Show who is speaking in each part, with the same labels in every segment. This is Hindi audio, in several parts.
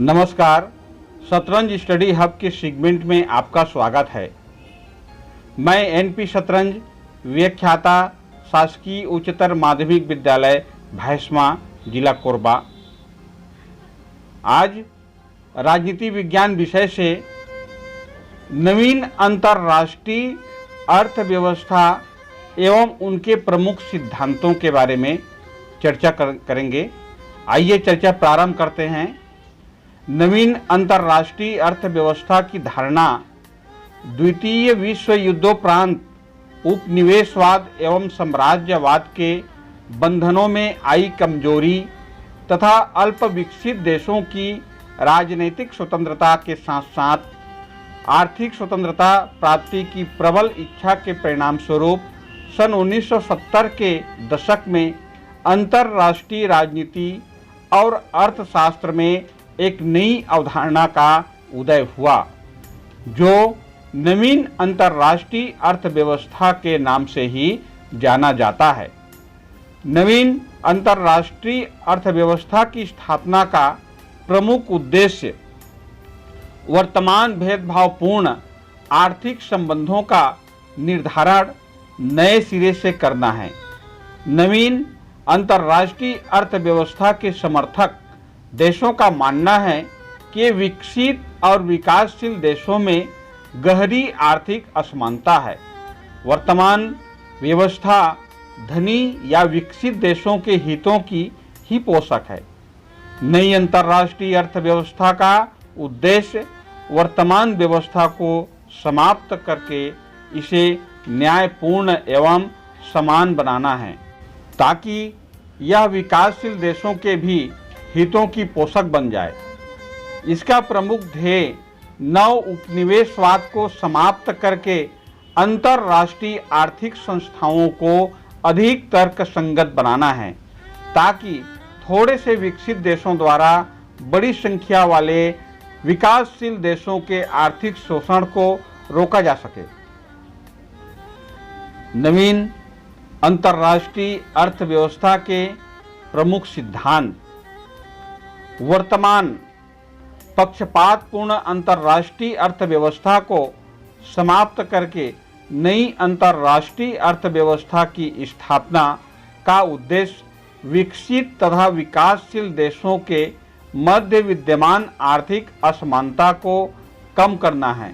Speaker 1: नमस्कार। शतरंज स्टडी हब के सेगमेंट में आपका स्वागत है। मैं एनपी शतरंज व्याख्याता, शासकीय उच्चतर माध्यमिक विद्यालय भैंसमा, जिला कोरबा। आज राजनीति विज्ञान विषय से नवीन अंतर्राष्ट्रीय अर्थव्यवस्था एवं उनके प्रमुख सिद्धांतों के बारे में चर्चा करेंगे। आइए चर्चा प्रारंभ करते हैं। नवीन अंतर्राष्ट्रीय अर्थव्यवस्था की धारणा द्वितीय विश्व युद्धोपरांत उपनिवेशवाद एवं साम्राज्यवाद के बंधनों में आई कमजोरी तथा अल्प विकसित देशों की राजनीतिक स्वतंत्रता के साथ साथ आर्थिक स्वतंत्रता प्राप्ति की प्रबल इच्छा के परिणाम स्वरूप सन 1970 के दशक में अंतर्राष्ट्रीय राजनीति और अर्थशास्त्र में एक नई अवधारणा का उदय हुआ, जो नवीन अंतर्राष्ट्रीय अर्थव्यवस्था के नाम से ही जाना जाता है। नवीन अंतर्राष्ट्रीय अर्थव्यवस्था की स्थापना का प्रमुख उद्देश्य वर्तमान भेदभावपूर्ण आर्थिक संबंधों का निर्धारण नए सिरे से करना है। नवीन अंतर्राष्ट्रीय अर्थव्यवस्था के समर्थक देशों का मानना है कि विकसित और विकासशील देशों में गहरी आर्थिक असमानता है। वर्तमान व्यवस्था धनी या विकसित देशों के हितों की ही पोषक है। नई अंतर्राष्ट्रीय अर्थव्यवस्था का उद्देश्य वर्तमान व्यवस्था को समाप्त करके इसे न्यायपूर्ण एवं समान बनाना है, ताकि यह विकासशील देशों के भी हितों की पोषक बन जाए। इसका प्रमुख ध्येय नव उपनिवेशवाद को समाप्त करके अंतर्राष्ट्रीय आर्थिक संस्थाओं को अधिक तर्कसंगत बनाना है, ताकि थोड़े से विकसित देशों द्वारा बड़ी संख्या वाले विकासशील देशों के आर्थिक शोषण को रोका जा सके। नवीन अंतर्राष्ट्रीय अर्थव्यवस्था के प्रमुख सिद्धांत वर्तमान पक्षपातपूर्ण अंतर्राष्ट्रीय अर्थव्यवस्था को समाप्त करके नई अंतर्राष्ट्रीय अर्थव्यवस्था की स्थापना का उद्देश्य विकसित तथा विकासशील देशों के मध्य विद्यमान आर्थिक असमानता को कम करना है,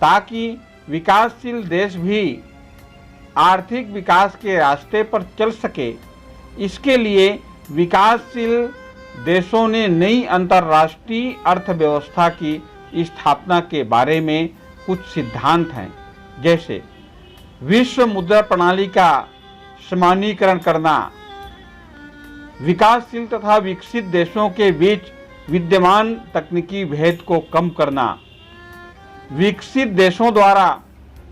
Speaker 1: ताकि विकासशील देश भी आर्थिक विकास के रास्ते पर चल सके। इसके लिए विकासशील देशों ने नई अंतर्राष्ट्रीय अर्थव्यवस्था की स्थापना के बारे में कुछ सिद्धांत हैं, जैसे विश्व मुद्रा प्रणाली का समानीकरण करना, विकासशील तथा विकसित देशों के बीच विद्यमान तकनीकी भेद को कम करना, विकसित देशों द्वारा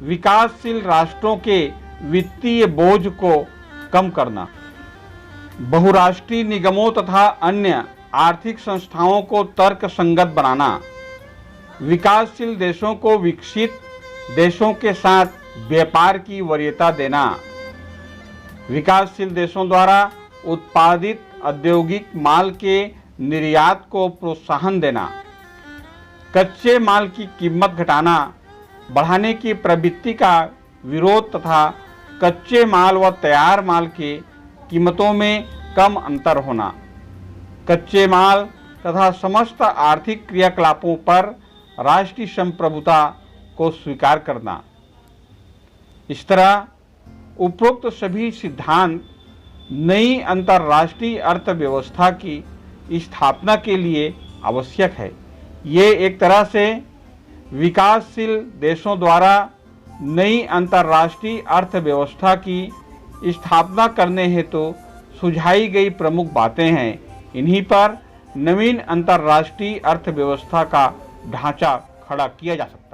Speaker 1: विकासशील राष्ट्रों के वित्तीय बोझ को कम करना, बहुराष्ट्रीय निगमों तथा अन्य आर्थिक संस्थाओं को तर्कसंगत बनाना, विकासशील देशों को विकसित देशों के साथ व्यापार की वरीयता देना, विकासशील देशों द्वारा उत्पादित औद्योगिक माल के निर्यात को प्रोत्साहन देना, कच्चे माल की कीमत घटाना, बढ़ाने की प्रवृत्ति का विरोध तथा कच्चे माल व तैयार माल के कीमतों में कम अंतर होना, कच्चे माल तथा समस्त आर्थिक क्रियाकलापों पर राष्ट्रीय संप्रभुता को स्वीकार करना। इस तरह उपरोक्त सभी सिद्धांत नई अंतर्राष्ट्रीय अर्थव्यवस्था की स्थापना के लिए आवश्यक है। ये एक तरह से विकासशील देशों द्वारा नई अंतर्राष्ट्रीय अर्थव्यवस्था की स्थापना करने हेतु सुझाई गई प्रमुख बातें हैं। इन्हीं पर नवीन अंतर्राष्ट्रीय अर्थव्यवस्था का ढांचा खड़ा किया जा सकता है।